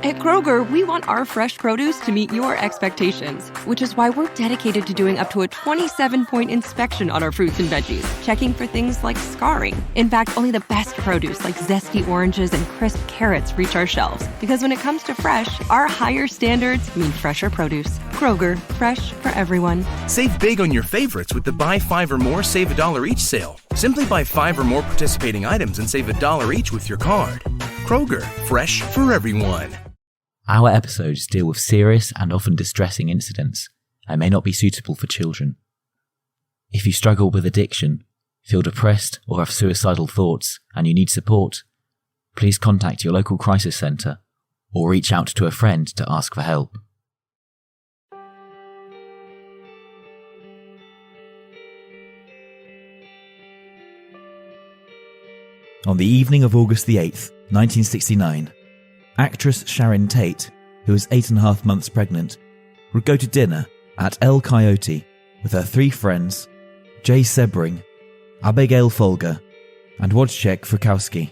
At Kroger, we want our fresh produce to meet your expectations, which is why we're dedicated to doing up to a 27-point inspection on our fruits and veggies, checking for things like scarring. In fact, only the best produce like zesty oranges and crisp carrots reach our shelves. Because when it comes to fresh, our higher standards mean fresher produce. Kroger, fresh for everyone. Save big on your favorites with the Buy 5 or More, Save $1 each sale. Simply buy 5 or more participating items and save $1 each with your card. Kroger, fresh for everyone. Our episodes deal with serious and often distressing incidents and may not be suitable for children. If you struggle with addiction, feel depressed or have suicidal thoughts and you need support, please contact your local crisis centre or reach out to a friend to ask for help. On the evening of August the 8th, 1969, actress Sharon Tate, who was 8.5 months pregnant, would go to dinner at El Coyote with her 3 friends, Jay Sebring, Abigail Folger, and Wojciech Frukowski.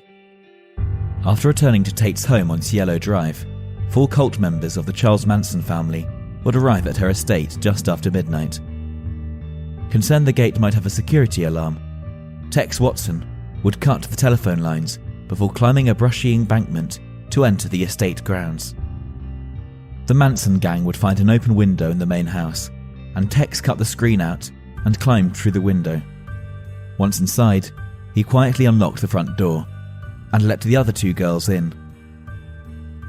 After returning to Tate's home on Cielo Drive, 4 cult members of the Charles Manson family would arrive at her estate just after midnight. Concerned the gate might have a security alarm, Tex Watson would cut the telephone lines before climbing a brushy embankment to enter the estate grounds. The Manson gang would find an open window in the main house, and Tex cut the screen out and climbed through the window. Once inside, he quietly unlocked the front door and let the other 2 girls in.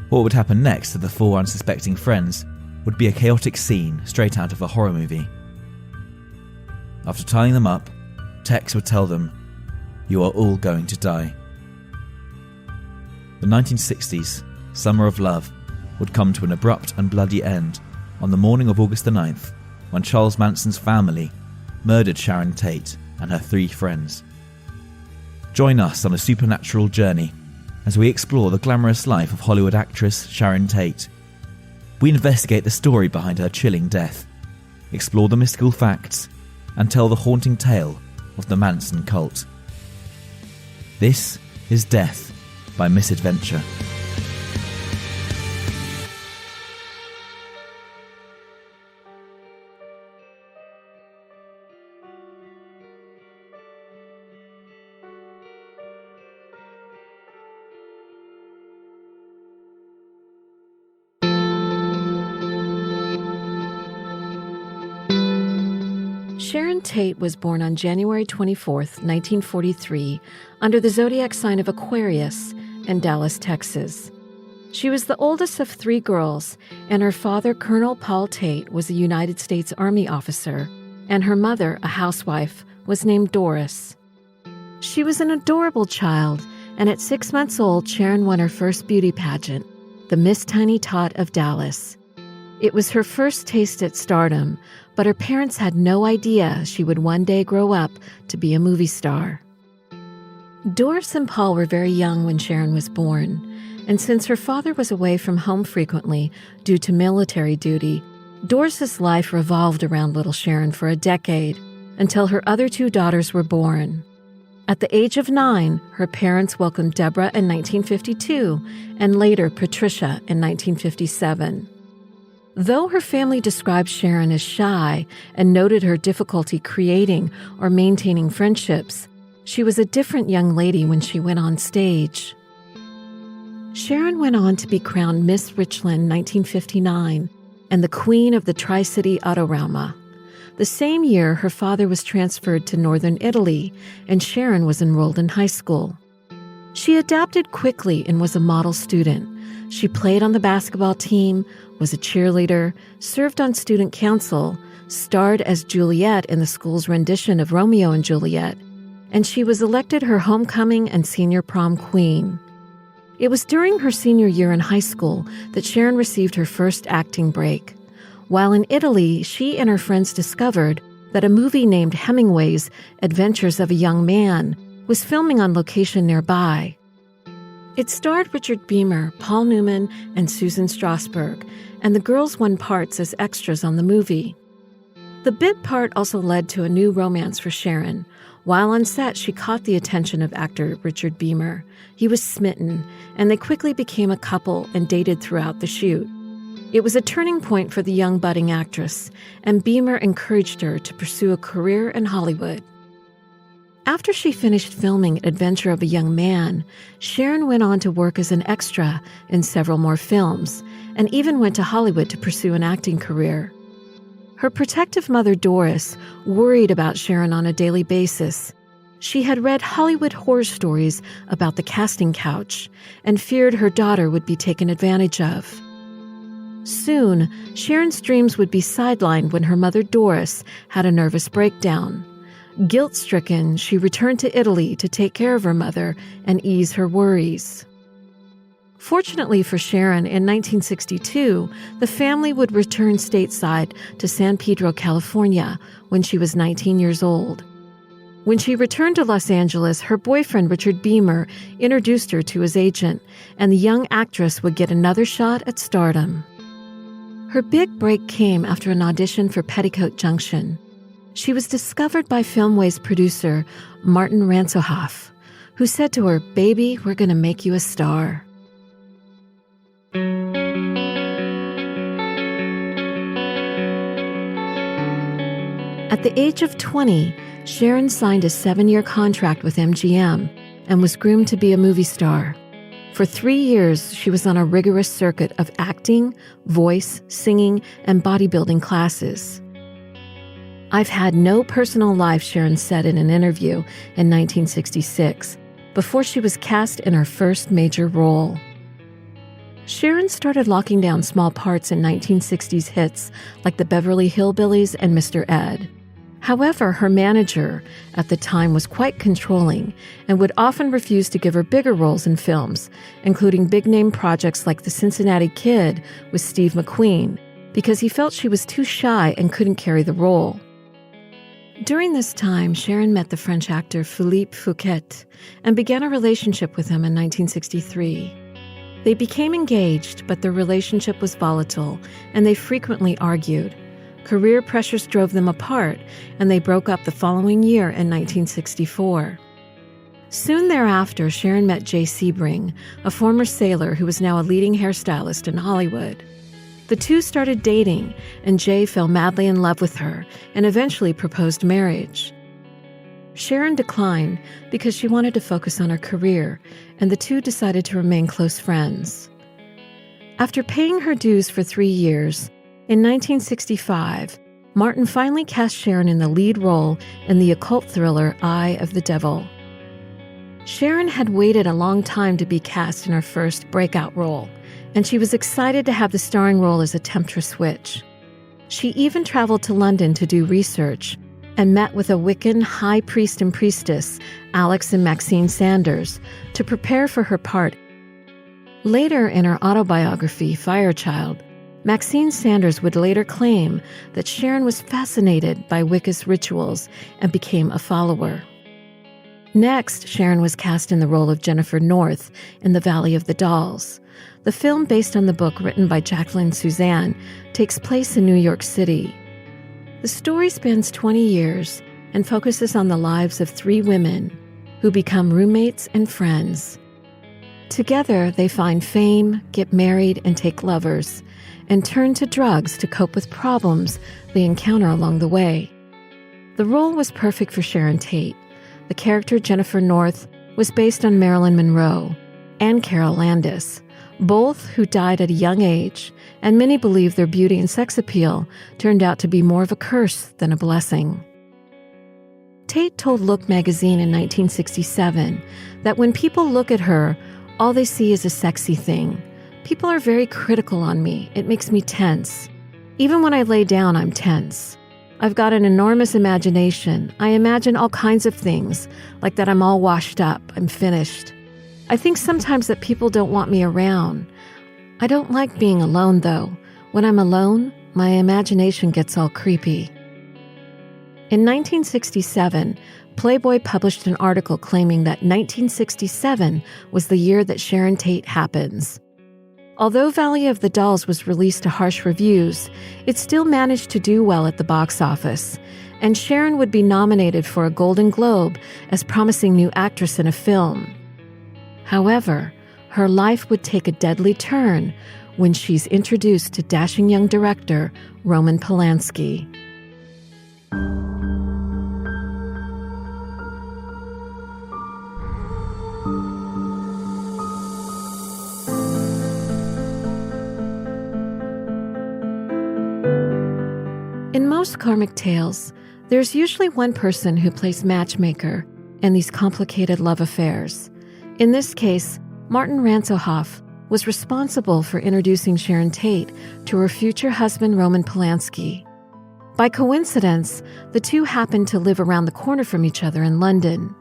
What would happen next to the 4 unsuspecting friends would be a chaotic scene straight out of a horror movie. After tying them up, Tex would tell them, "You are all going to die." The 1960s, Summer of Love, would come to an abrupt and bloody end on the morning of August the 9th, when Charles Manson's family murdered Sharon Tate and her 3 friends. Join us on a supernatural journey as we explore the glamorous life of Hollywood actress Sharon Tate. We investigate the story behind her chilling death, explore the mystical facts, and tell the haunting tale of the Manson cult. This is Death by Misadventure. Sharon Tate was born on January 24th, 1943, under the zodiac sign of Aquarius in Dallas, Texas. She was the oldest of 3 girls, and her father, Colonel Paul Tate, was a United States Army officer, and her mother, a housewife, was named Doris. She was an adorable child, and at 6 months old, Sharon won her first beauty pageant, the Miss Tiny Tot of Dallas. It was her first taste at stardom, but her parents had no idea she would one day grow up to be a movie star. Doris and Paul were very young when Sharon was born, and since her father was away from home frequently due to military duty, Doris's life revolved around little Sharon for a decade, until her other 2 daughters were born. At the age of 9, her parents welcomed Deborah in 1952, and later Patricia in 1957. Though her family described Sharon as shy and noted her difficulty creating or maintaining friendships, she was a different young lady when she went on stage. Sharon went on to be crowned Miss Richland 1959 and the Queen of the Tri-City Autorama. The same year, her father was transferred to northern Italy, and Sharon was enrolled in high school. She adapted quickly and was a model student. She played on the basketball team, was a cheerleader, served on student council, starred as Juliet in the school's rendition of Romeo and Juliet, and she was elected her homecoming and senior prom queen. It was during her senior year in high school that Sharon received her first acting break. While in Italy, she and her friends discovered that a movie named Hemingway's Adventures of a Young Man was filming on location nearby. It starred Richard Beamer, Paul Newman, and Susan Strasberg, and the girls won parts as extras on the movie. The bit part also led to a new romance for Sharon, While on set, she caught the attention of actor Richard Beymer. He was smitten, and they quickly became a couple and dated throughout the shoot. It was a turning point for the young budding actress, and Beymer encouraged her to pursue a career in Hollywood. After she finished filming Adventure of a Young Man, Sharon went on to work as an extra in several more films, and even went to Hollywood to pursue an acting career. Her protective mother, Doris, worried about Sharon on a daily basis. She had read Hollywood horror stories about the casting couch and feared her daughter would be taken advantage of. Soon, Sharon's dreams would be sidelined when her mother, Doris, had a nervous breakdown. Guilt-stricken, she returned to Italy to take care of her mother and ease her worries. Fortunately for Sharon, in 1962, the family would return stateside to San Pedro, California, when she was 19 years old. When she returned to Los Angeles, her boyfriend, Richard Beymer, introduced her to his agent, and the young actress would get another shot at stardom. Her big break came after an audition for Petticoat Junction. She was discovered by Filmway's producer, Martin Ransohoff, who said to her, "Baby, we're going to make you a star." At the age of 20, Sharon signed a 7-year contract with MGM and was groomed to be a movie star. For 3 years, she was on a rigorous circuit of acting, voice, singing, and bodybuilding classes. "I've had no personal life," Sharon said in an interview in 1966, before she was cast in her first major role. Sharon started locking down small parts in 1960s hits like The Beverly Hillbillies and Mr. Ed. However, her manager at the time was quite controlling and would often refuse to give her bigger roles in films, including big-name projects like The Cincinnati Kid with Steve McQueen, because he felt she was too shy and couldn't carry the role. During this time, Sharon met the French actor Philippe Fouquet and began a relationship with him in 1963. They became engaged, but their relationship was volatile, and they frequently argued. Career pressures drove them apart, and they broke up the following year in 1964. Soon thereafter, Sharon met Jay Sebring, a former sailor who was now a leading hairstylist in Hollywood. The two started dating, and Jay fell madly in love with her and eventually proposed marriage. Sharon declined because she wanted to focus on her career, and the two decided to remain close friends. After paying her dues for 3 years, in 1965, Martin finally cast Sharon in the lead role in the occult thriller Eye of the Devil. Sharon had waited a long time to be cast in her first breakout role, and she was excited to have the starring role as a temptress witch. She even traveled to London to do research and met with a Wiccan high priest and priestess, Alex and Maxine Sanders, to prepare for her part. Later in her autobiography, Firechild, Maxine Sanders would later claim that Sharon was fascinated by Wicca's rituals and became a follower. Next, Sharon was cast in the role of Jennifer North in The Valley of the Dolls. The film, based on the book written by Jacqueline Suzanne, takes place in New York City. The story spans 20 years and focuses on the lives of 3 women who become roommates and friends. Together, they find fame, get married, and take lovers, and turn to drugs to cope with problems they encounter along the way. The role was perfect for Sharon Tate. The character Jennifer North was based on Marilyn Monroe and Carol Landis, both who died at a young age, and many believe their beauty and sex appeal turned out to be more of a curse than a blessing. Tate told Look magazine in 1967 that when people look at her, all they see is a sexy thing. People are very critical on me. It makes me tense. Even when I lay down, I'm tense. I've got an enormous imagination. I imagine all kinds of things, like that I'm all washed up, I'm finished. I think sometimes that people don't want me around. I don't like being alone, though. When I'm alone, my imagination gets all creepy. In 1967, Playboy published an article claiming that 1967 was the year that Sharon Tate happens. Although Valley of the Dolls was released to harsh reviews, it still managed to do well at the box office, and Sharon would be nominated for a Golden Globe as promising new actress in a film. However, her life would take a deadly turn when she's introduced to dashing young director Roman Polanski. In most karmic tales, there's usually one person who plays matchmaker in these complicated love affairs. In this case, Martin Ransohoff was responsible for introducing Sharon Tate to her future husband Roman Polanski. By coincidence, the two happened to live around the corner from each other in London.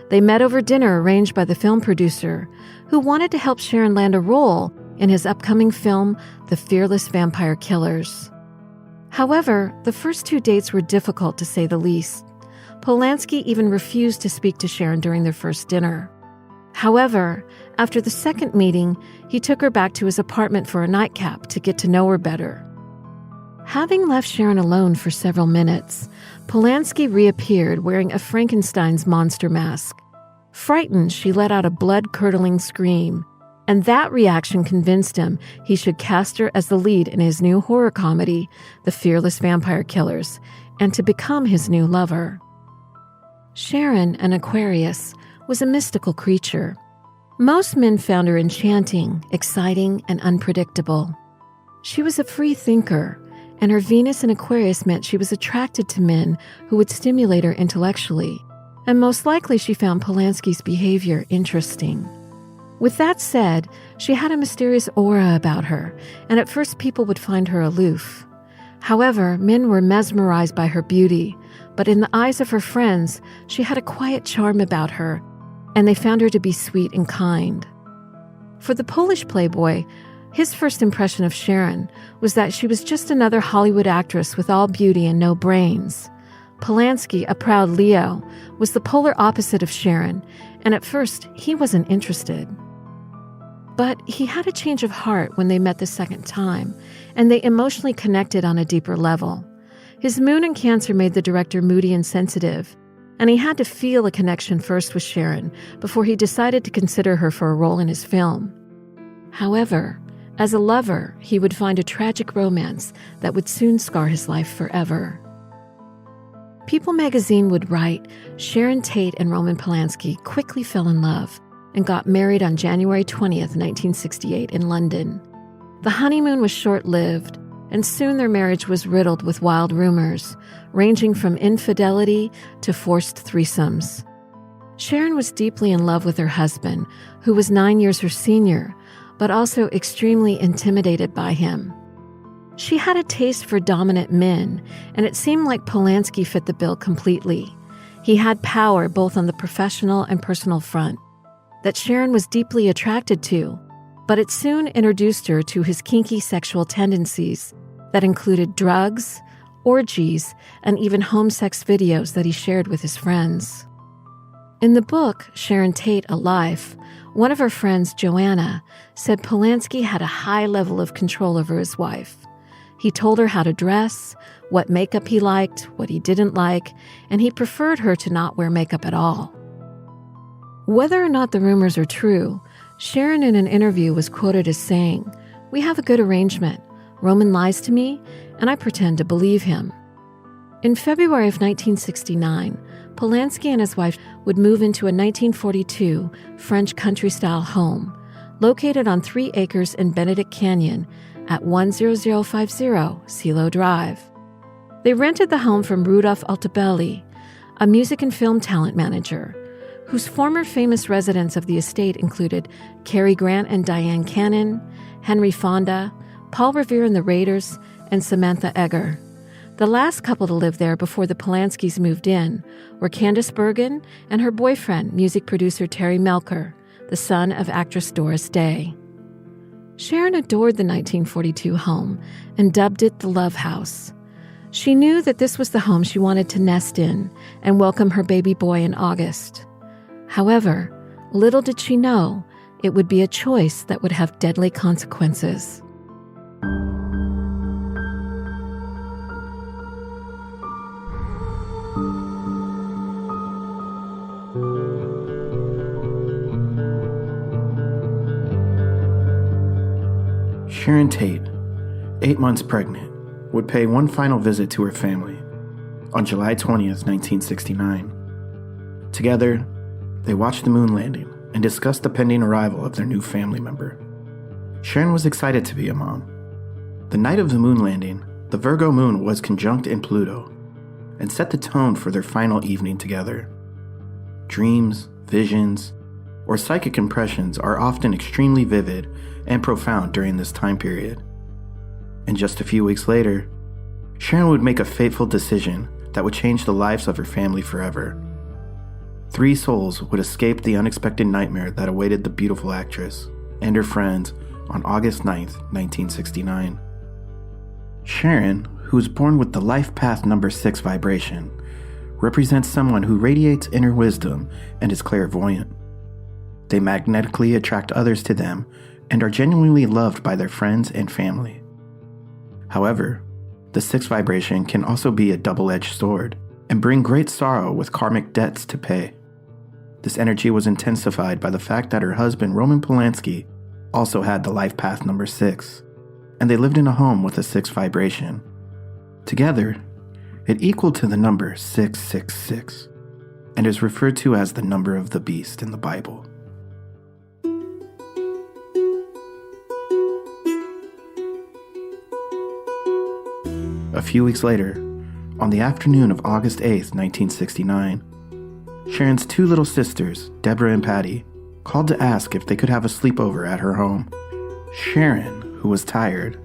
They met over dinner arranged by the film producer, who wanted to help Sharon land a role in his upcoming film, The Fearless Vampire Killers. However, the first 2 dates were difficult to say the least. Polanski even refused to speak to Sharon during their first dinner. However, after the second meeting, he took her back to his apartment for a nightcap to get to know her better. Having left Sharon alone for several minutes, Polanski reappeared wearing a Frankenstein's monster mask. Frightened, she let out a blood-curdling scream, and that reaction convinced him he should cast her as the lead in his new horror comedy, The Fearless Vampire Killers, and to become his new lover. Sharon, an Aquarius, was a mystical creature. Most men found her enchanting, exciting, and unpredictable. She was a free thinker, and her Venus in Aquarius meant she was attracted to men who would stimulate her intellectually, and most likely she found Polanski's behavior interesting. With that said, she had a mysterious aura about her, and at first people would find her aloof. However, men were mesmerized by her beauty, but in the eyes of her friends, she had a quiet charm about her, and they found her to be sweet and kind. For the Polish playboy, his first impression of Sharon was that she was just another Hollywood actress with all beauty and no brains. Polanski, a proud Leo, was the polar opposite of Sharon, and at first he wasn't interested. But he had a change of heart when they met the second time, and they emotionally connected on a deeper level. His moon in Cancer made the director moody and sensitive, and he had to feel a connection first with Sharon before he decided to consider her for a role in his film. However, as a lover, he would find a tragic romance that would soon scar his life forever. People magazine would write, Sharon Tate and Roman Polanski quickly fell in love and got married on January 20th, 1968 in London. The honeymoon was short-lived, and soon their marriage was riddled with wild rumors, ranging from infidelity to forced threesomes. Sharon was deeply in love with her husband, who was 9 years her senior, but also extremely intimidated by him. She had a taste for dominant men, and it seemed like Polanski fit the bill completely. He had power both on the professional and personal front that Sharon was deeply attracted to, but it soon introduced her to his kinky sexual tendencies that included drugs, orgies, and even home sex videos that he shared with his friends. In the book, Sharon Tate, A Life, one of her friends, Joanna, said Polanski had a high level of control over his wife. He told her how to dress, what makeup he liked, what he didn't like, and he preferred her to not wear makeup at all. Whether or not the rumors are true, Sharon in an interview was quoted as saying, "We have a good arrangement. Roman lies to me, and I pretend to believe him." In February of 1969, Polanski and his wife would move into a 1942 French country-style home located on 3 acres in Benedict Canyon at 10050 Silo Drive. They rented the home from Rudolph Altobelli, a music and film talent manager, whose former famous residents of the estate included Cary Grant and Diane Cannon, Henry Fonda, Paul Revere and the Raiders, and Samantha Eggar. The last couple to live there before the Polanskis moved in were Candice Bergen and her boyfriend, music producer Terry Melcher, the son of actress Doris Day. Sharon adored the 1942 home and dubbed it the Love House. She knew that this was the home she wanted to nest in and welcome her baby boy in August. However, little did she know, it would be a choice that would have deadly consequences. Sharon Tate, 8 months pregnant, would pay one final visit to her family on July 20th, 1969. Together, they watched the moon landing and discussed the pending arrival of their new family member. Sharon was excited to be a mom. The night of the moon landing, the Virgo moon was conjunct in Pluto and set the tone for their final evening together. Dreams, visions, or psychic impressions are often extremely vivid and profound during this time period. And just a few weeks later, Sharon would make a fateful decision that would change the lives of her family forever. 3 souls would escape the unexpected nightmare that awaited the beautiful actress and her friends on August 9th, 1969. Sharon, who was born with the life path number 6 vibration, represents someone who radiates inner wisdom and is clairvoyant. They magnetically attract others to them and are genuinely loved by their friends and family. However, the 6th vibration can also be a double-edged sword and bring great sorrow with karmic debts to pay. This energy was intensified by the fact that her husband, Roman Polanski, also had the life path number 6, and they lived in a home with a 6th vibration. Together, it equaled to the number 666, and is referred to as the number of the beast in the Bible. A few weeks later, on the afternoon of August 8th, 1969, Sharon's 2 little sisters, Deborah and Patty, called to ask if they could have a sleepover at her home. Sharon, who was tired,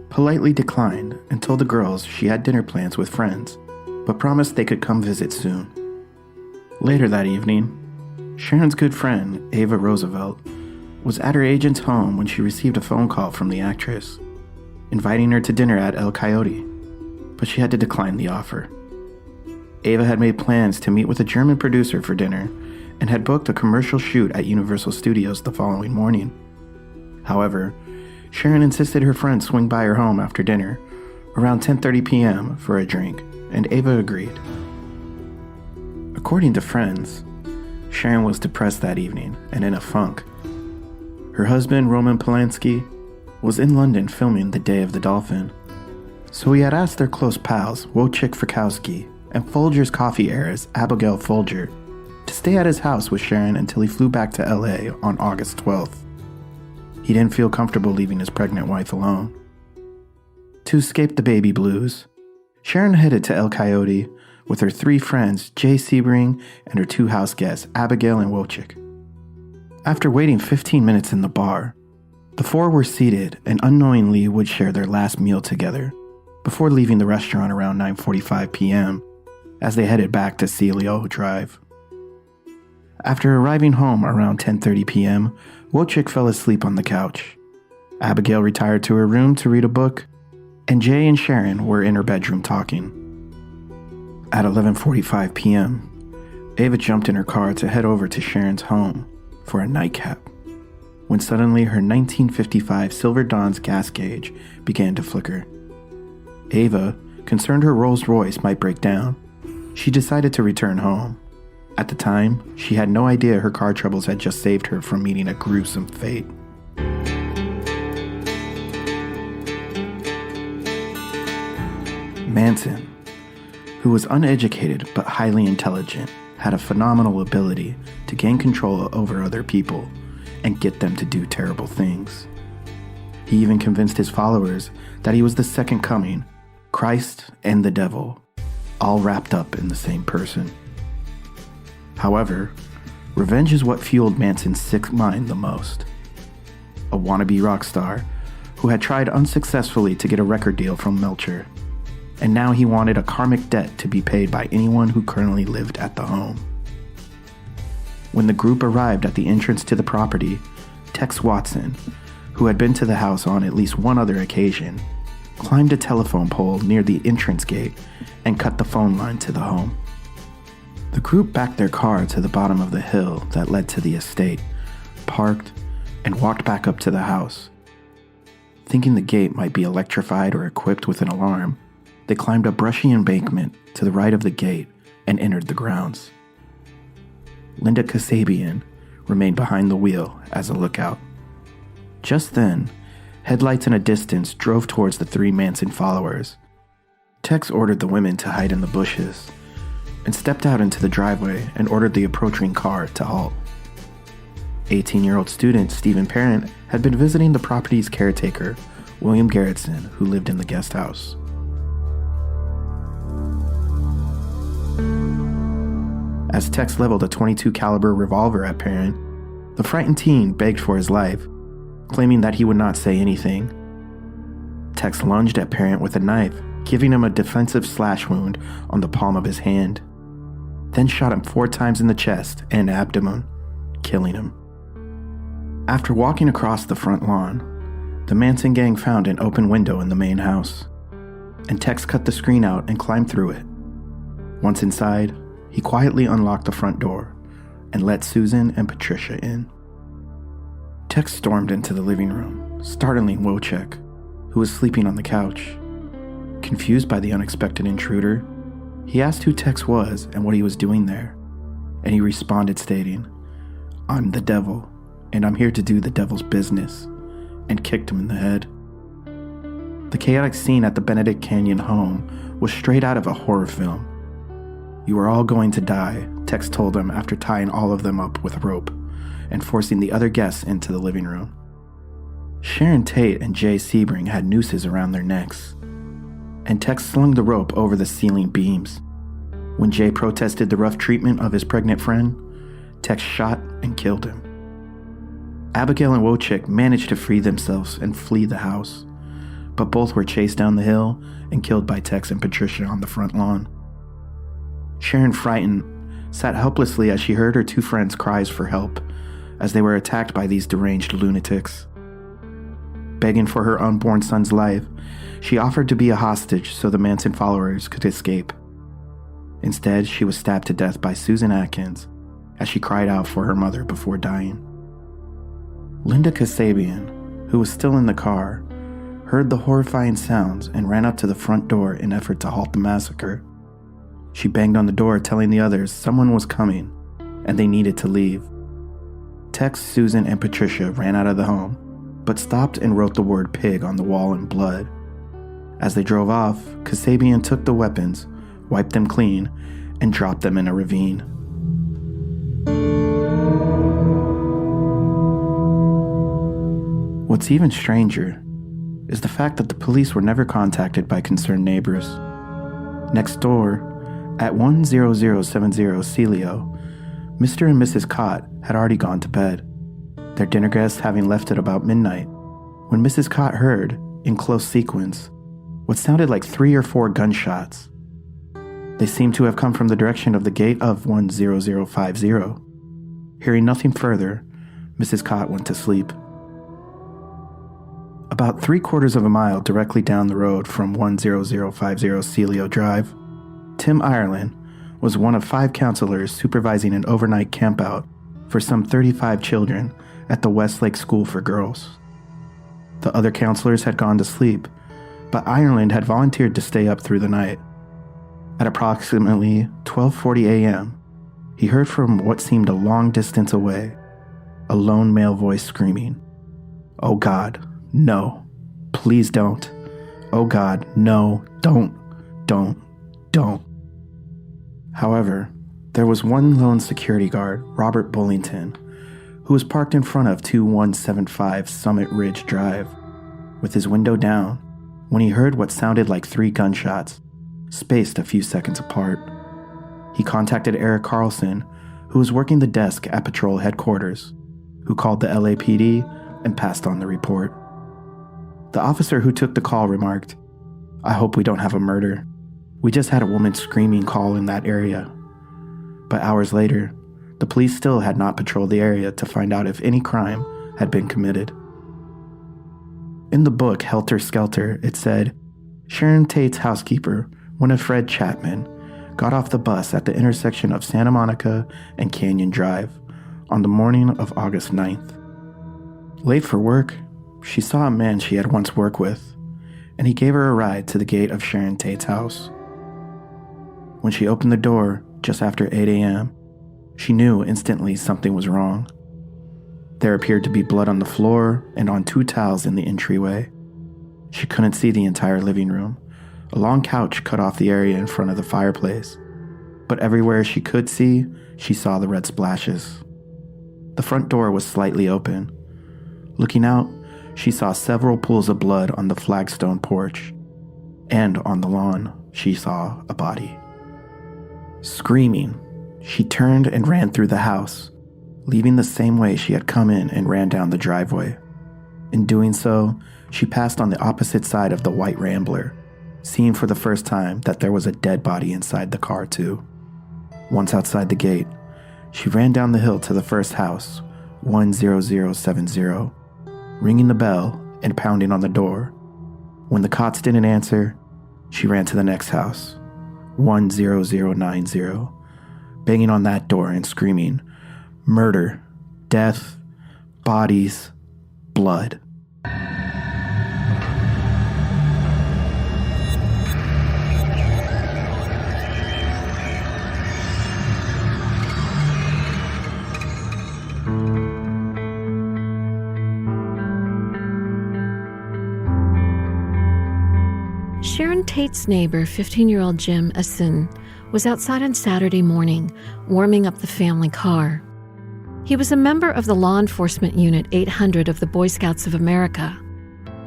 politely declined and told the girls she had dinner plans with friends, but promised they could come visit soon. Later that evening, Sharon's good friend, Ava Roosevelt, was at her agent's home when she received a phone call from the actress, inviting her to dinner at El Coyote, but she had to decline the offer. Ava had made plans to meet with a German producer for dinner and had booked a commercial shoot at Universal Studios the following morning. However, Sharon insisted her friend swing by her home after dinner, around 10:30 p.m. for a drink, and Ava agreed. According to friends, Sharon was depressed that evening and in a funk. Her husband, Roman Polanski, was in London filming The Day of the Dolphin, so he had asked their close pals, Wojciech Frykowski and Folger's coffee heiress, Abigail Folger, to stay at his house with Sharon until he flew back to LA on August 12th. He didn't feel comfortable leaving his pregnant wife alone. To escape the baby blues, Sharon headed to El Coyote with her 3 friends, Jay Sebring, and her 2 house guests, Abigail and Wojciech. After waiting 15 minutes in the bar, the 4 were seated and unknowingly would share their last meal together before leaving the restaurant around 9:45 p.m. as they headed back to Celio Drive. After arriving home around 10:30 p.m., Wojciech fell asleep on the couch. Abigail retired to her room to read a book, and Jay and Sharon were in her bedroom talking. At 11:45 p.m., Ava jumped in her car to head over to Sharon's home for a nightcap, when suddenly her 1955 Silver Dawn's gas gauge began to flicker. Ava, concerned her Rolls Royce might break down, she decided to return home. At the time, she had no idea her car troubles had just saved her from meeting a gruesome fate. Manson, who was uneducated but highly intelligent, had a phenomenal ability to gain control over other people and get them to do terrible things. He even convinced his followers that he was the second coming, Christ and the devil, all wrapped up in the same person. However, revenge is what fueled Manson's sick mind the most. A wannabe rock star who had tried unsuccessfully to get a record deal from Melcher, and now he wanted a karmic debt to be paid by anyone who currently lived at the home. When the group arrived at the entrance to the property, Tex Watson, who had been to the house on at least one other occasion, climbed a telephone pole near the entrance gate and cut the phone line to the home. The group backed their car to the bottom of the hill that led to the estate, parked, and walked back up to the house. Thinking the gate might be electrified or equipped with an alarm, they climbed a brushy embankment to the right of the gate and entered the grounds. Linda Kasabian remained behind the wheel as a lookout. Just then, headlights in a distance drove towards the three Manson followers. Tex ordered the women to hide in the bushes and stepped out into the driveway and ordered the approaching car to halt. 18-year-old student Stephen Parent had been visiting the property's caretaker, William Garretson, who lived in the guest house. As Tex leveled a .22 caliber revolver at Parent, the frightened teen begged for his life, claiming that he would not say anything. Tex lunged at Parent with a knife, giving him a defensive slash wound on the palm of his hand, then shot him 4 times in the chest and abdomen, killing him. After walking across the front lawn, the Manson gang found an open window in the main house, and Tex cut the screen out and climbed through it. Once inside, he quietly unlocked the front door and let Susan and Patricia in. Tex stormed into the living room, startling Wojciech, who was sleeping on the couch. Confused by the unexpected intruder, he asked who Tex was and what he was doing there, and he responded stating, "I'm the devil, and I'm here to do the devil's business," and kicked him in the head. The chaotic scene at the Benedict Canyon home was straight out of a horror film. "You are all going to die," Tex told them after tying all of them up with rope and forcing the other guests into the living room. Sharon Tate and Jay Sebring had nooses around their necks, and Tex slung the rope over the ceiling beams. When Jay protested the rough treatment of his pregnant friend, Tex shot and killed him. Abigail and Wojciech managed to free themselves and flee the house, but both were chased down the hill and killed by Tex and Patricia on the front lawn. Sharon, frightened, sat helplessly as she heard her 2 friends' cries for help as they were attacked by these deranged lunatics. Begging for her unborn son's life, she offered to be a hostage so the Manson followers could escape. Instead, she was stabbed to death by Susan Atkins as she cried out for her mother before dying. Linda Kasabian, who was still in the car, heard the horrifying sounds and ran up to the front door in an effort to halt the massacre. She banged on the door telling the others someone was coming and they needed to leave. Tex, Susan, and Patricia ran out of the home, but stopped and wrote the word pig on the wall in blood. As they drove off, Kasabian took the weapons, wiped them clean, and dropped them in a ravine. What's even stranger is the fact that the police were never contacted by concerned neighbors. Next door, at 10070 Celio, Mr. and Mrs. Cott had already gone to bed, their dinner guests having left at about midnight, when Mrs. Cott heard, in close sequence, what sounded like 3 or 4 gunshots. They seemed to have come from the direction of the gate of 10050. Hearing nothing further, Mrs. Cott went to sleep. About 3/4 of a mile directly down the road from 10050 Celio Drive, Tim Ireland was one of 5 counselors supervising an overnight campout for some 35 children at the Westlake School for Girls. The other counselors had gone to sleep, but Ireland had volunteered to stay up through the night. At approximately 12:40 a.m., he heard from what seemed a long distance away, a lone male voice screaming, "Oh God, no, please don't. Oh God, no, don't. However, there was one lone security guard, Robert Bullington, who was parked in front of 2175 Summit Ridge Drive, with his window down, when he heard what sounded like 3 gunshots, spaced a few seconds apart. He contacted Eric Carlson, who was working the desk at patrol headquarters, who called the LAPD and passed on the report. The officer who took the call remarked, "I hope we don't have a murder. We just had a woman screaming call in that area." But hours later, the police still had not patrolled the area to find out if any crime had been committed. In the book Helter Skelter, it said, Sharon Tate's housekeeper, Winifred Chapman, got off the bus at the intersection of Santa Monica and Canyon Drive on the morning of August 9th. Late for work, she saw a man she had once worked with, and he gave her a ride to the gate of Sharon Tate's house. When she opened the door just after 8 a.m., she knew instantly something was wrong. There appeared to be blood on the floor and on 2 towels in the entryway. She couldn't see the entire living room. A long couch cut off the area in front of the fireplace, but everywhere she could see, she saw the red splashes. The front door was slightly open. Looking out, she saw several pools of blood on the flagstone porch, and on the lawn, she saw a body. Screaming, she turned and ran through the house, leaving the same way she had come in and ran down the driveway. In doing so, she passed on the opposite side of the white Rambler, seeing for the first time that there was a dead body inside the car too. Once outside the gate, she ran down the hill to the first house, 10070, ringing the bell and pounding on the door. When the cops didn't answer, she ran to the next house, 10090, banging on that door and screaming, "Murder, death, bodies, blood." Sharon Tate's neighbor, 15-year-old Jim Asin, was outside on Saturday morning, warming up the family car. He was a member of the Law Enforcement Unit 800 of the Boy Scouts of America,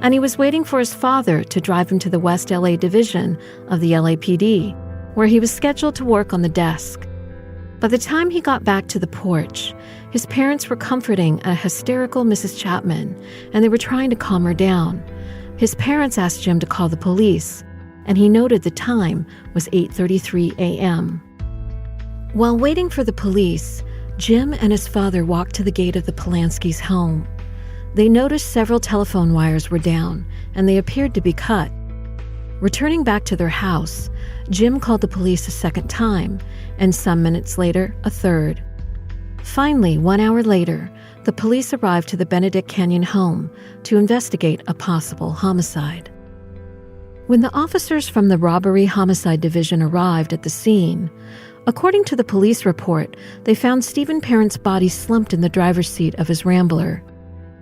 and he was waiting for his father to drive him to the West LA Division of the LAPD, where he was scheduled to work on the desk. By the time he got back to the porch, his parents were comforting a hysterical Mrs. Chapman, and they were trying to calm her down. His parents asked Jim to call the police, and he noted the time was 8:33 a.m. While waiting for the police, Jim and his father walked to the gate of the Polanski's home. They noticed several telephone wires were down, and they appeared to be cut. Returning back to their house, Jim called the police a second time, and some minutes later, a third. Finally, 1 hour later, the police arrived to the Benedict Canyon home to investigate a possible homicide. When the officers from the Robbery Homicide Division arrived at the scene, according to the police report, they found Stephen Parent's body slumped in the driver's seat of his Rambler.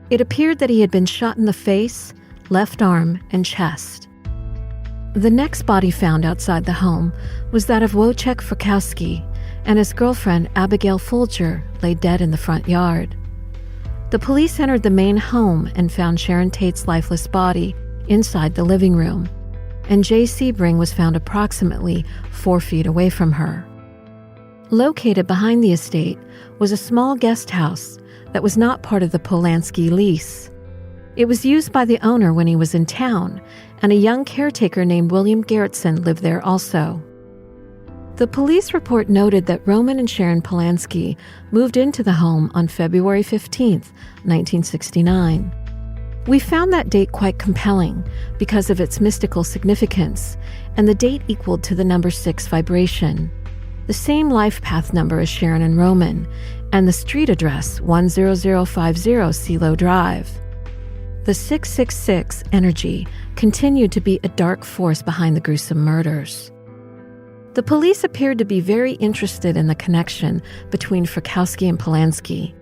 It appeared that he had been shot in the face, left arm, and chest. The next body found outside the home was that of Wojciech Frykowski, and his girlfriend Abigail Folger lay dead in the front yard. The police entered the main home and found Sharon Tate's lifeless body inside the living room, and Jay Sebring was found approximately 4 feet away from her. Located behind the estate was a small guest house that was not part of the Polanski lease. It was used by the owner when he was in town, and a young caretaker named William Gerritsen lived there also. The police report noted that Roman and Sharon Polanski moved into the home on February 15, 1969. We found that date quite compelling because of its mystical significance, and the date equaled to the number 6 vibration, the same life path number as Sharon and Roman, and the street address 10050 CeeLo Drive. The 666 energy continued to be a dark force behind the gruesome murders. The police appeared to be very interested in the connection between Frykowski and Polanski.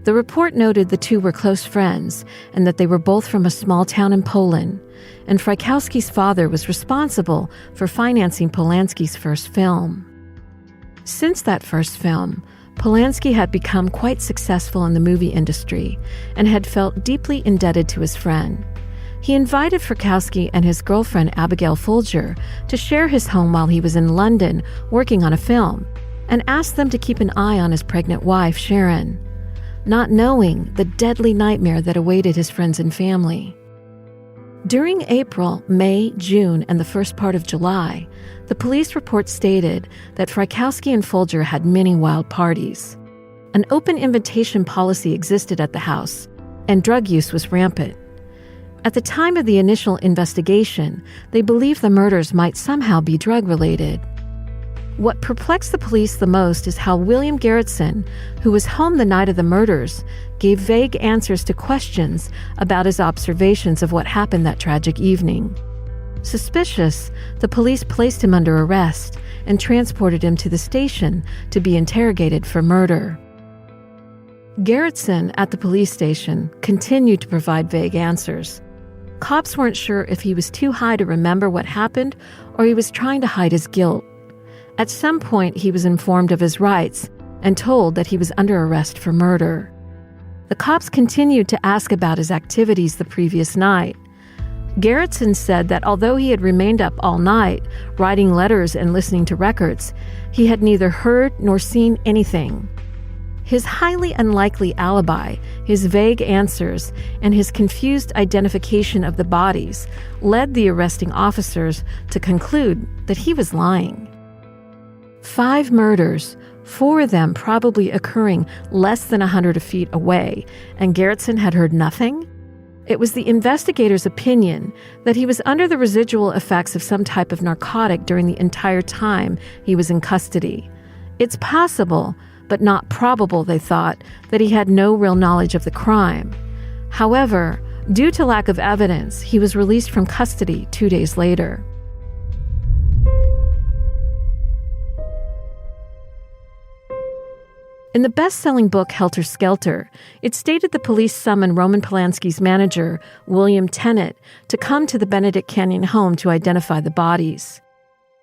The report noted the two were close friends and that they were both from a small town in Poland, and Frykowski's father was responsible for financing Polanski's first film. Since that first film, Polanski had become quite successful in the movie industry and had felt deeply indebted to his friend. He invited Frykowski and his girlfriend Abigail Folger to share his home while he was in London working on a film, and asked them to keep an eye on his pregnant wife, Sharon, not knowing the deadly nightmare that awaited his friends and family. During April, May, June, and the first part of July, the police report stated that Frykowski and Folger had many wild parties. An open invitation policy existed at the house, and drug use was rampant. At the time of the initial investigation, they believed the murders might somehow be drug-related. What perplexed the police the most is how William Garrettson, who was home the night of the murders, gave vague answers to questions about his observations of what happened that tragic evening. Suspicious, the police placed him under arrest and transported him to the station to be interrogated for murder. Garrettson, at the police station, continued to provide vague answers. Cops weren't sure if he was too high to remember what happened or he was trying to hide his guilt. At some point, he was informed of his rights and told that he was under arrest for murder. The cops continued to ask about his activities the previous night. Garrettson said that although he had remained up all night, writing letters and listening to records, he had neither heard nor seen anything. His highly unlikely alibi, his vague answers, and his confused identification of the bodies led the arresting officers to conclude that he was lying. 5 murders, 4 of them probably occurring less than 100 feet away, and Garrettson had heard nothing? It was the investigator's opinion that he was under the residual effects of some type of narcotic during the entire time he was in custody. It's possible, but not probable, they thought, that he had no real knowledge of the crime. However, due to lack of evidence, he was released from custody 2 days later. In the best-selling book Helter Skelter, it stated the police summoned Roman Polanski's manager, William Tenet, to come to the Benedict Canyon home to identify the bodies.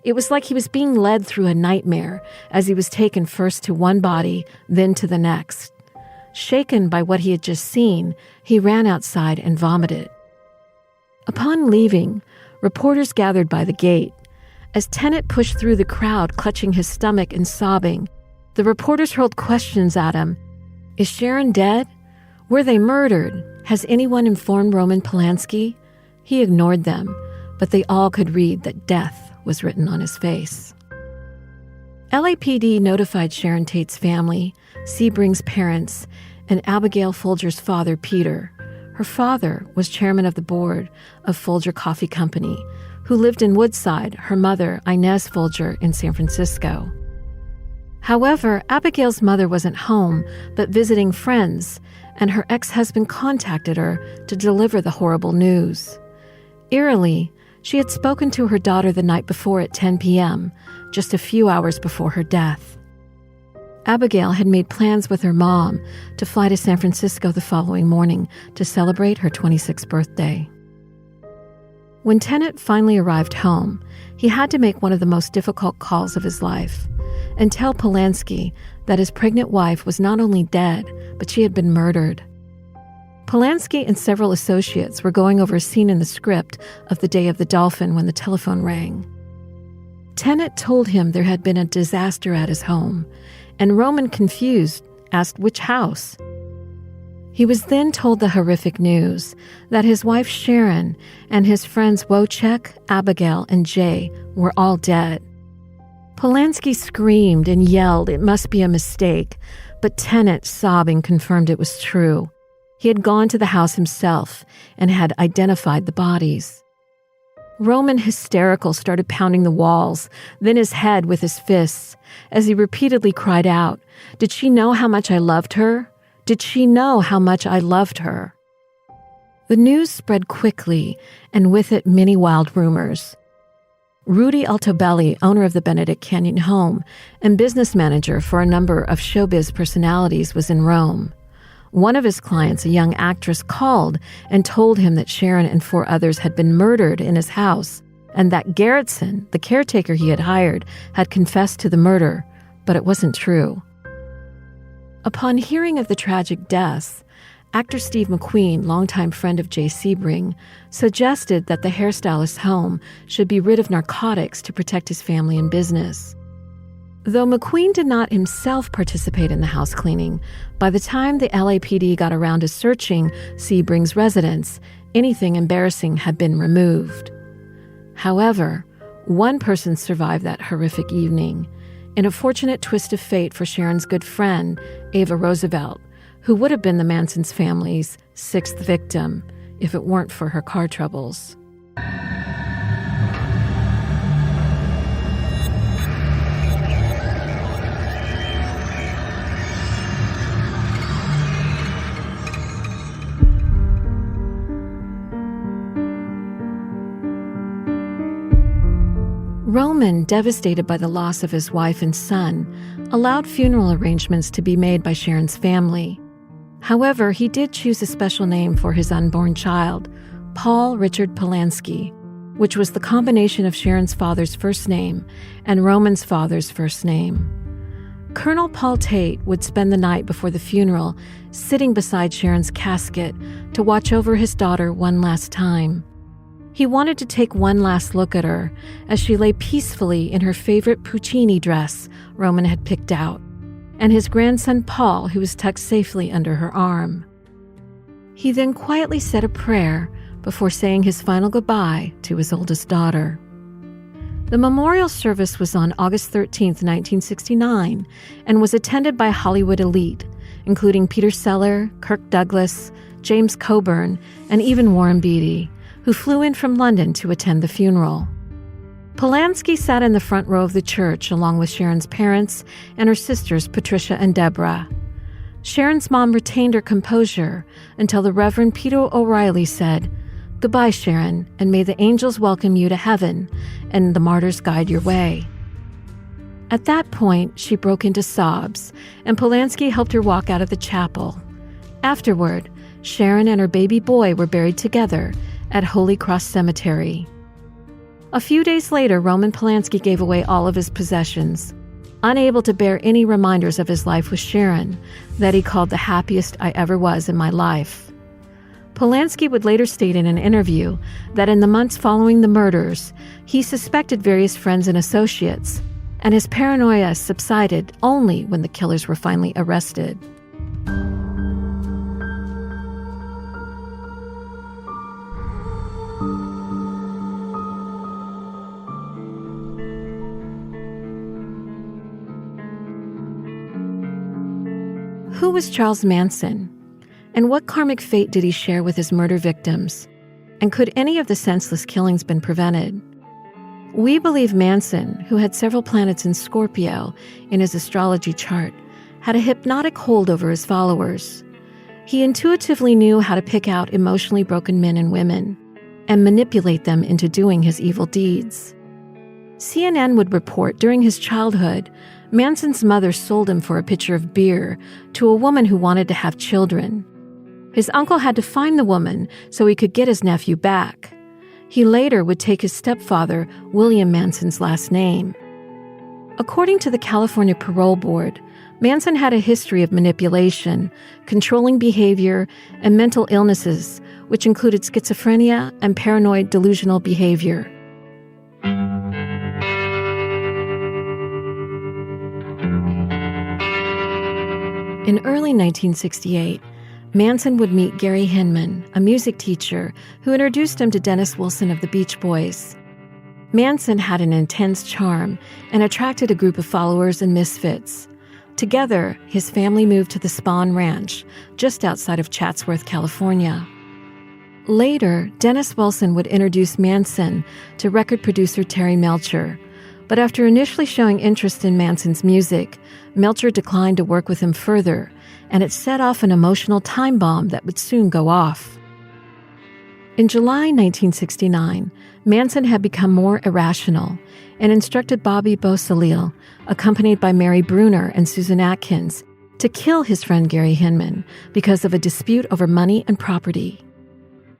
It was like he was being led through a nightmare as he was taken first to one body, then to the next. Shaken by what he had just seen, he ran outside and vomited. Upon leaving, reporters gathered by the gate. As Tenet pushed through the crowd, clutching his stomach and sobbing, the reporters hurled questions at him. Is Sharon dead? Were they murdered? Has anyone informed Roman Polanski? He ignored them, but they all could read that death was written on his face. LAPD notified Sharon Tate's family, Sebring's parents, and Abigail Folger's father, Peter. Her father was chairman of the board of Folger Coffee Company, who lived in Woodside, her mother, Inez Folger, in San Francisco. However, Abigail's mother wasn't home, but visiting friends, and her ex-husband contacted her to deliver the horrible news. Eerily, she had spoken to her daughter the night before at 10 p.m., just a few hours before her death. Abigail had made plans with her mom to fly to San Francisco the following morning to celebrate her 26th birthday. When Tenet finally arrived home, he had to make one of the most difficult calls of his life and tell Polanski that his pregnant wife was not only dead, but she had been murdered. Polanski and several associates were going over a scene in the script of The Day of the Dolphin when the telephone rang. Tenet told him there had been a disaster at his home, and Roman, confused, asked which house. He was then told the horrific news that his wife Sharon and his friends Wojciech, Abigail, and Jay were all dead. Polanski screamed and yelled it must be a mistake, but Tenet, sobbing, confirmed it was true. He had gone to the house himself and had identified the bodies. Roman, hysterical, started pounding the walls, then his head with his fists, as he repeatedly cried out, "Did she know how much I loved her? Did she know how much I loved her?" The news spread quickly, and with it many wild rumors. Rudy Altobelli, owner of the Benedict Canyon home and business manager for a number of showbiz personalities, was in Rome. One of his clients, a young actress, called and told him that Sharon and 4 others had been murdered in his house and that Garrettson, the caretaker he had hired, had confessed to the murder, but it wasn't true. Upon hearing of the tragic deaths, actor Steve McQueen, longtime friend of Jay Sebring, suggested that the hairstylist's home should be rid of narcotics to protect his family and business. Though McQueen did not himself participate in the house cleaning, by the time the LAPD got around to searching Sebring's residence, anything embarrassing had been removed. However, one person survived that horrific evening, in a fortunate twist of fate for Sharon's good friend, Ava Roosevelt, who would have been the Manson's family's 6th victim if it weren't for her car troubles. Roman, devastated by the loss of his wife and son, allowed funeral arrangements to be made by Sharon's family. However, he did choose a special name for his unborn child, Paul Richard Polanski, which was the combination of Sharon's father's first name and Roman's father's first name. Colonel Paul Tate would spend the night before the funeral sitting beside Sharon's casket to watch over his daughter one last time. He wanted to take one last look at her as she lay peacefully in her favorite Puccini dress Roman had picked out, and his grandson Paul, who was tucked safely under her arm. He then quietly said a prayer before saying his final goodbye to his oldest daughter. The memorial service was on August 13, 1969, and was attended by Hollywood elite, including Peter Sellers, Kirk Douglas, James Coburn, and even Warren Beatty, who flew in from London to attend the funeral. Polanski sat in the front row of the church along with Sharon's parents and her sisters Patricia and Deborah. Sharon's mom retained her composure until the Reverend Peter O'Reilly said, "Goodbye, Sharon, and may the angels welcome you to heaven and the martyrs guide your way." At that point, she broke into sobs, and Polanski helped her walk out of the chapel. Afterward, Sharon and her baby boy were buried together at Holy Cross Cemetery. A few days later, Roman Polanski gave away all of his possessions, unable to bear any reminders of his life with Sharon, that he called the happiest I ever was in my life. Polanski would later state in an interview that in the months following the murders, he suspected various friends and associates, and his paranoia subsided only when the killers were finally arrested. Who was Charles Manson? And what karmic fate did he share with his murder victims? And could any of the senseless killings been prevented? We believe Manson, who had several planets in Scorpio in his astrology chart, had a hypnotic hold over his followers. He intuitively knew how to pick out emotionally broken men and women and manipulate them into doing his evil deeds. CNN would report during his childhood, Manson's mother sold him for a pitcher of beer to a woman who wanted to have children. His uncle had to find the woman so he could get his nephew back. He later would take his stepfather, William Manson's last name. According to the California Parole Board, Manson had a history of manipulation, controlling behavior, and mental illnesses, which included schizophrenia and paranoid delusional behavior. In early 1968, Manson would meet Gary Hinman, a music teacher who introduced him to Dennis Wilson of the Beach Boys. Manson had an intense charm and attracted a group of followers and misfits. Together, his family moved to the Spahn Ranch, just outside of Chatsworth, California. Later, Dennis Wilson would introduce Manson to record producer Terry Melcher, but after initially showing interest in Manson's music, Melcher declined to work with him further, and it set off an emotional time bomb that would soon go off. In July 1969, Manson had become more irrational and instructed Bobby Beausoleil, accompanied by Mary Bruner and Susan Atkins, to kill his friend Gary Hinman because of a dispute over money and property.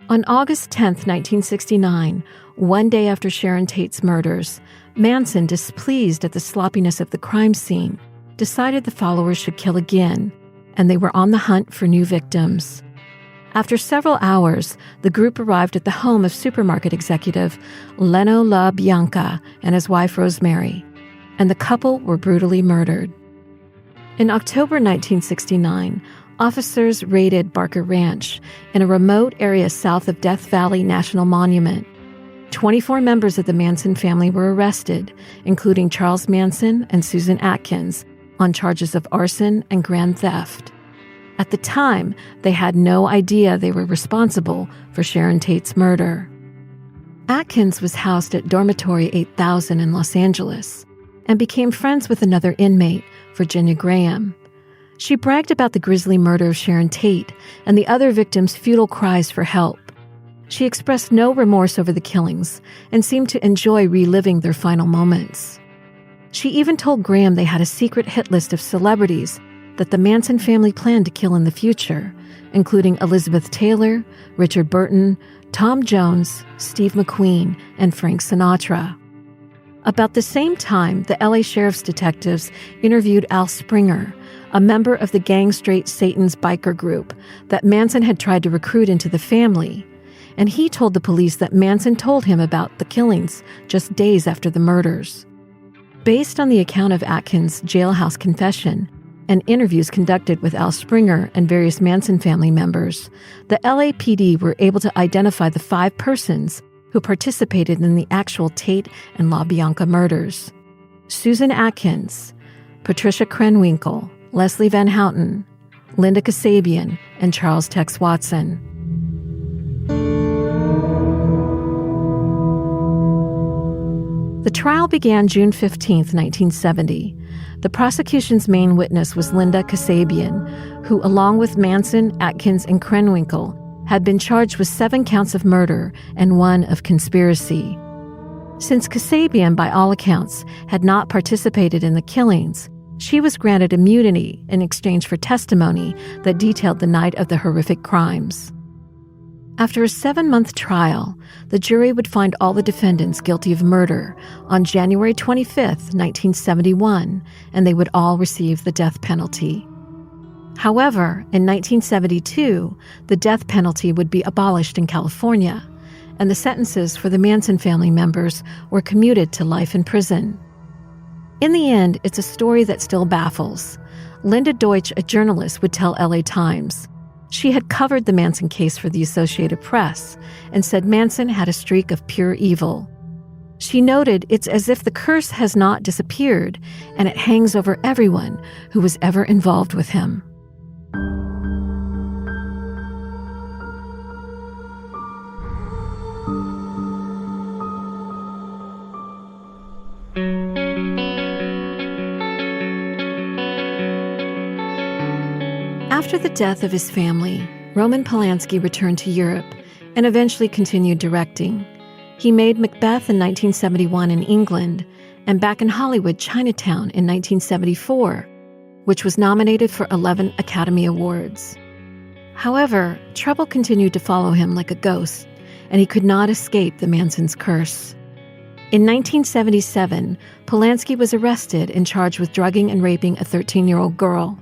On August 10, 1969, one day after Sharon Tate's murders, Manson, displeased at the sloppiness of the crime scene, decided the followers should kill again, and they were on the hunt for new victims. After several hours, the group arrived at the home of supermarket executive Leno LaBianca and his wife Rosemary, and the couple were brutally murdered. In October 1969, officers raided Barker Ranch in a remote area south of Death Valley National Monument. 24 members of the Manson family were arrested, including Charles Manson and Susan Atkins, on charges of arson and grand theft. At the time, they had no idea they were responsible for Sharon Tate's murder. Atkins was housed at Dormitory 8000 in Los Angeles and became friends with another inmate, Virginia Graham. She bragged about the grisly murder of Sharon Tate and the other victims' futile cries for help. She expressed no remorse over the killings and seemed to enjoy reliving their final moments. She even told Graham they had a secret hit list of celebrities that the Manson family planned to kill in the future, including Elizabeth Taylor, Richard Burton, Tom Jones, Steve McQueen, and Frank Sinatra. About the same time, the LA Sheriff's detectives interviewed Al Springer, a member of the Gang Straight Satan's biker group that Manson had tried to recruit into the family, and he told the police that Manson told him about the killings just days after the murders. Based on the account of Atkins' jailhouse confession and interviews conducted with Al Springer and various Manson family members, the LAPD were able to identify the 5 persons who participated in the actual Tate and LaBianca murders: Susan Atkins, Patricia Krenwinkel, Leslie Van Houten, Linda Kasabian, and Charles Tex Watson. The trial began June 15, 1970. The prosecution's main witness was Linda Kasabian, who, along with Manson, Atkins, and Krenwinkel, had been charged with 7 counts of murder and 1 of conspiracy. Since Kasabian, by all accounts, had not participated in the killings, she was granted immunity in exchange for testimony that detailed the night of the horrific crimes. After a 7-month trial, the jury would find all the defendants guilty of murder on January 25, 1971, and they would all receive the death penalty. However, in 1972, the death penalty would be abolished in California, and the sentences for the Manson family members were commuted to life in prison. In the end, it's a story that still baffles. Linda Deutsch, a journalist, would tell LA Times, she had covered the Manson case for the Associated Press and said Manson had a streak of pure evil. She noted it's as if the curse has not disappeared and it hangs over everyone who was ever involved with him. After the death of his family, Roman Polanski returned to Europe and eventually continued directing. He made Macbeth in 1971 in England and back in Hollywood, Chinatown in 1974, which was nominated for 11 Academy Awards. However, trouble continued to follow him like a ghost, and he could not escape the Manson's curse. In 1977, Polanski was arrested and charged with drugging and raping a 13-year-old girl.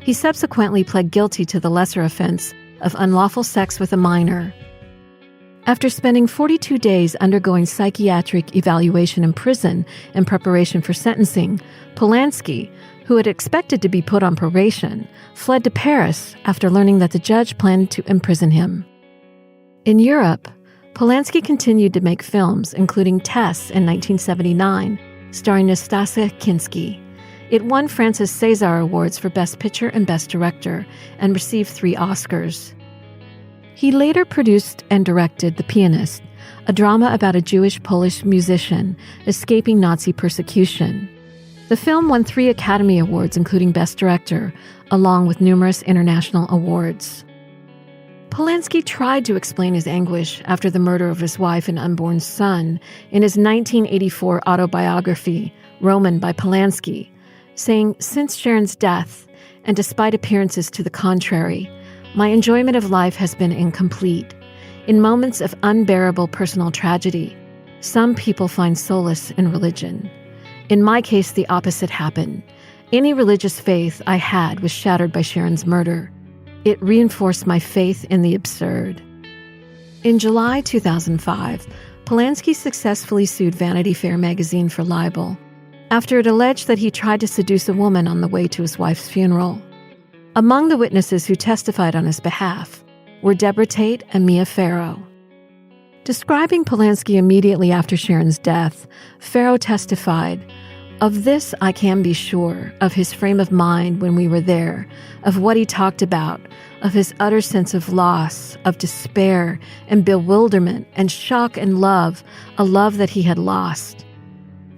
He subsequently pled guilty to the lesser offense of unlawful sex with a minor. After spending 42 days undergoing psychiatric evaluation in prison in preparation for sentencing, Polanski, who had expected to be put on probation, fled to Paris after learning that the judge planned to imprison him. In Europe, Polanski continued to make films, including Tess in 1979, starring Nastasia Kinski. It won Francis César Awards for Best Picture and Best Director and received 3 Oscars. He later produced and directed The Pianist, a drama about a Jewish-Polish musician escaping Nazi persecution. The film won 3 Academy Awards, including Best Director, along with numerous international awards. Polanski tried to explain his anguish after the murder of his wife and unborn son in his 1984 autobiography, Roman by Polanski, saying, "Since Sharon's death, and despite appearances to the contrary, my enjoyment of life has been incomplete. In moments of unbearable personal tragedy, some people find solace in religion. In my case, the opposite happened. Any religious faith I had was shattered by Sharon's murder. It reinforced my faith in the absurd." In July 2005, Polanski successfully sued Vanity Fair magazine for libel after it alleged that he tried to seduce a woman on the way to his wife's funeral. Among the witnesses who testified on his behalf were Deborah Tate and Mia Farrow. Describing Polanski immediately after Sharon's death, Farrow testified, "Of this I can be sure, of his frame of mind when we were there, of what he talked about, of his utter sense of loss, of despair and bewilderment and shock and love, a love that he had lost."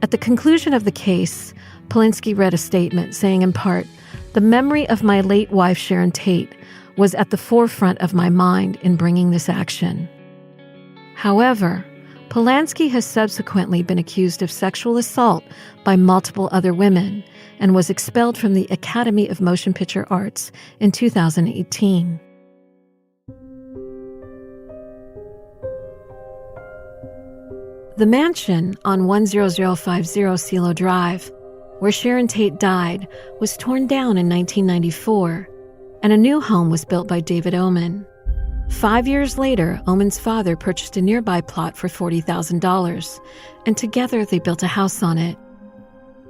At the conclusion of the case, Polanski read a statement saying in part, "The memory of my late wife Sharon Tate was at the forefront of my mind in bringing this action." However, Polanski has subsequently been accused of sexual assault by multiple other women and was expelled from the Academy of Motion Picture Arts in 2018. The mansion on 10050 Cielo Drive, where Sharon Tate died, was torn down in 1994, and a new home was built by David Oman. 5 years later, Oman's father purchased a nearby plot for $40,000, and together they built a house on it.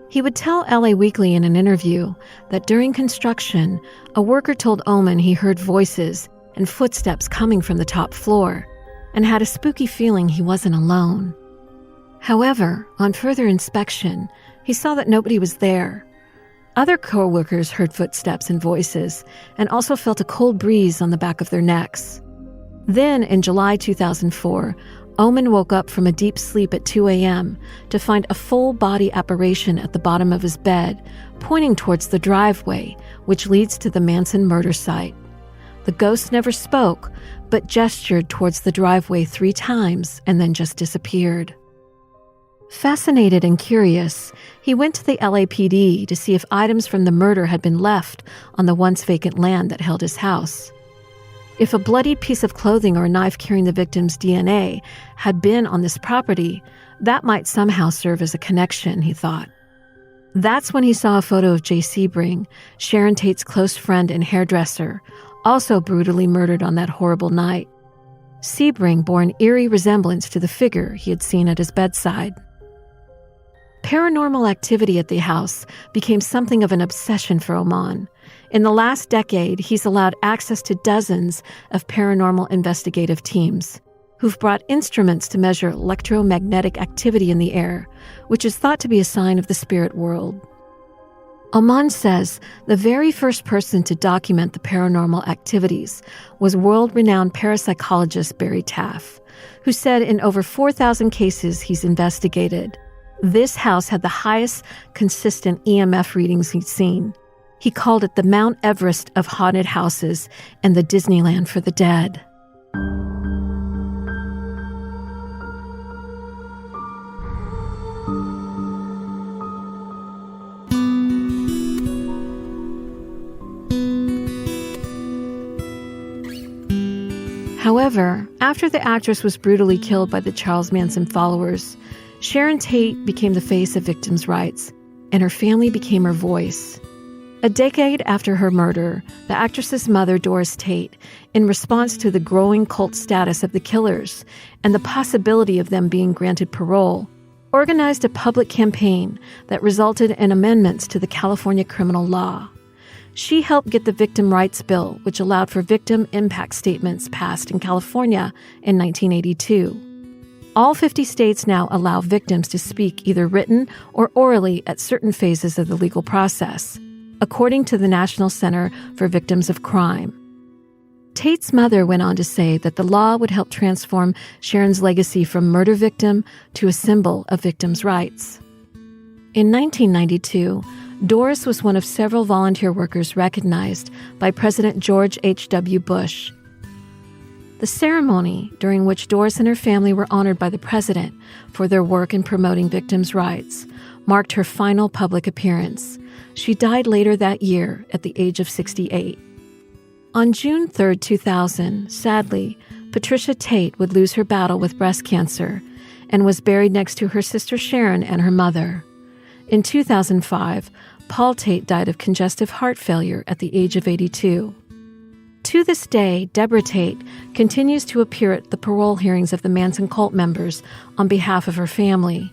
He would tell LA Weekly in an interview that during construction, a worker told Oman he heard voices and footsteps coming from the top floor, and had a spooky feeling he wasn't alone. However, on further inspection, he saw that nobody was there. Other co-workers heard footsteps and voices and also felt a cold breeze on the back of their necks. Then, in July 2004, Oman woke up from a deep sleep at 2 a.m. to find a full-body apparition at the bottom of his bed, pointing towards the driveway, which leads to the Manson murder site. The ghost never spoke, but gestured towards the driveway 3 times and then just disappeared. Fascinated and curious, he went to the LAPD to see if items from the murder had been left on the once vacant land that held his house. If a bloodied piece of clothing or a knife carrying the victim's DNA had been on this property, that might somehow serve as a connection, he thought. That's when he saw a photo of Jay Sebring, Sharon Tate's close friend and hairdresser, also brutally murdered on that horrible night. Sebring bore an eerie resemblance to the figure he had seen at his bedside. Paranormal activity at the house became something of an obsession for Oman. In the last decade, he's allowed access to dozens of paranormal investigative teams who've brought instruments to measure electromagnetic activity in the air, which is thought to be a sign of the spirit world. Oman says the very first person to document the paranormal activities was world-renowned parapsychologist Barry Taff, who said in over 4,000 cases he's investigated, this house had the highest consistent EMF readings he'd seen. He called it the Mount Everest of haunted houses and the Disneyland for the dead. However, after the actress was brutally killed by the Charles Manson followers, Sharon Tate became the face of victims' rights, and her family became her voice. A decade after her murder, the actress's mother, Doris Tate, in response to the growing cult status of the killers and the possibility of them being granted parole, organized a public campaign that resulted in amendments to the California criminal law. She helped get the Victim Rights Bill, which allowed for victim impact statements, passed in California in 1982. All 50 states now allow victims to speak either written or orally at certain phases of the legal process, according to the National Center for Victims of Crime. Tate's mother went on to say that the law would help transform Sharon's legacy from murder victim to a symbol of victims' rights. In 1992, Doris was one of several volunteer workers recognized by President George H.W. Bush. The ceremony, during which Doris and her family were honored by the president for their work in promoting victims' rights, marked her final public appearance. She died later that year at the age of 68. On June 3, 2000, sadly, Patricia Tate would lose her battle with breast cancer and was buried next to her sister Sharon and her mother. In 2005, Paul Tate died of congestive heart failure at the age of 82. To this day, Deborah Tate continues to appear at the parole hearings of the Manson cult members on behalf of her family.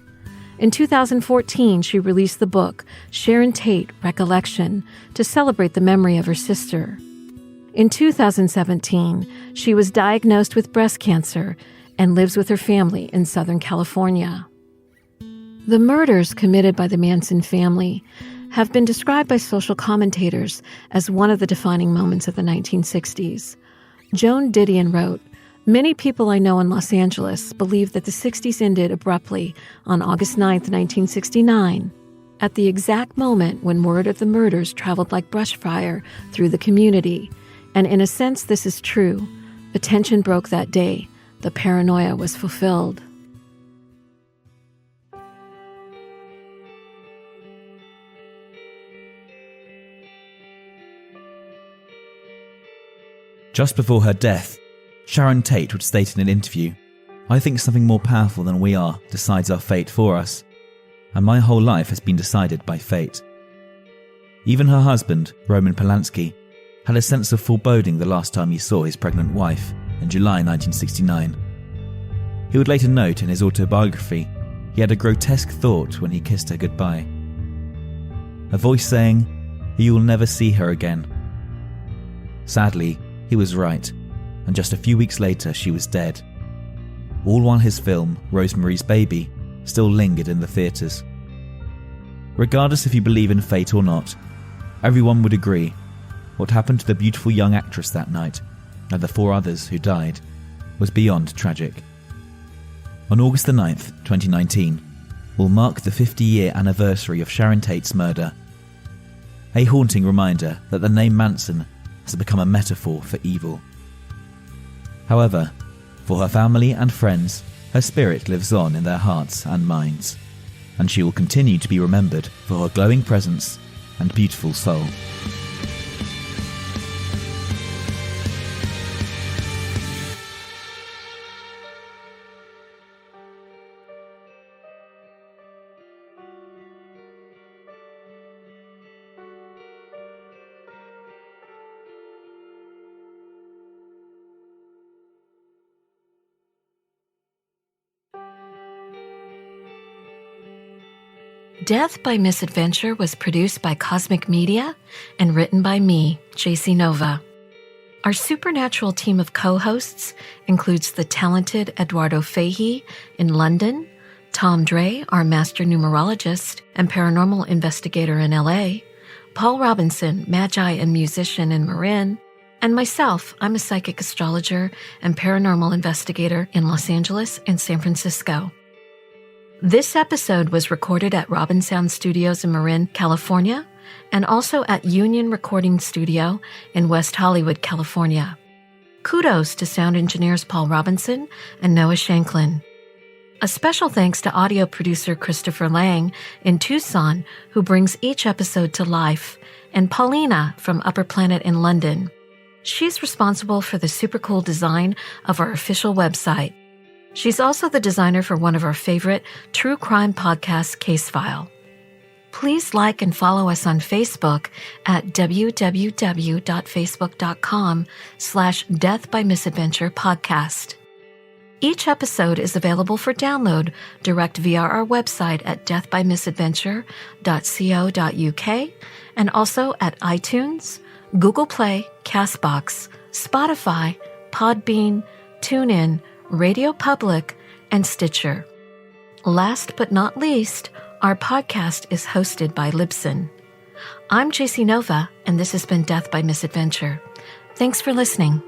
In 2014, she released the book Sharon Tate, Recollection, to celebrate the memory of her sister. In 2017, she was diagnosed with breast cancer and lives with her family in Southern California. The murders committed by the Manson family have been described by social commentators as one of the defining moments of the 1960s. Joan Didion wrote, "Many people I know in Los Angeles believe that the 60s ended abruptly on August 9, 1969, at the exact moment when word of the murders traveled like brush fire through the community. And in a sense, this is true. The tension broke that day. the paranoia was fulfilled. Just before her death, Sharon Tate would state in an interview, "I think something more powerful than we are decides our fate for us, and my whole life has been decided by fate." Even her husband, Roman Polanski, had a sense of foreboding the last time he saw his pregnant wife in July 1969. He would later note in his autobiography he had a grotesque thought when he kissed her goodbye. A voice saying, "You will never see her again." Sadly, he was right, and just a few weeks later she was dead. All while his film, Rosemary's Baby, still lingered in the theatres. Regardless if you believe in fate or not, everyone would agree what happened to the beautiful young actress that night, and the 4 others who died, was beyond tragic. On August the 9th, 2019, will mark the 50-year anniversary of Sharon Tate's murder. A haunting reminder that the name Manson has become a metaphor for evil. However, for her family and friends, her spirit lives on in their hearts and minds, and she will continue to be remembered for her glowing presence and beautiful soul. Death by Misadventure was produced by Cosmic Media and written by me, JC Nova. Our supernatural team of co-hosts includes the talented Eduardo Fahey in London, Tom Dre, our master numerologist and paranormal investigator in LA, Paul Robinson, magi and musician in Marin, and myself, I'm a psychic astrologer and paranormal investigator in Los Angeles and San Francisco. This episode was recorded at Robin Sound Studios in Marin, California, and also at Union Recording Studio in West Hollywood, California. Kudos to sound engineers Paul Robinson and Noah Shanklin. A special thanks to audio producer Christopher Lang in Tucson, who brings each episode to life, and Paulina from Upper Planet in London. She's responsible for the super cool design of our official website. She's also the designer for one of our favorite true crime podcasts, Case File. Please like and follow us on Facebook at www.facebook.com/deathbymisadventurepodcast. Each episode is available for download direct via our website at deathbymisadventure.co.uk and also at iTunes, Google Play, Castbox, Spotify, Podbean, TuneIn, Radio Public, and Stitcher. Last but not least, our podcast is hosted by Libsyn. I'm JC Nova, and this has been Death by Misadventure. Thanks for listening.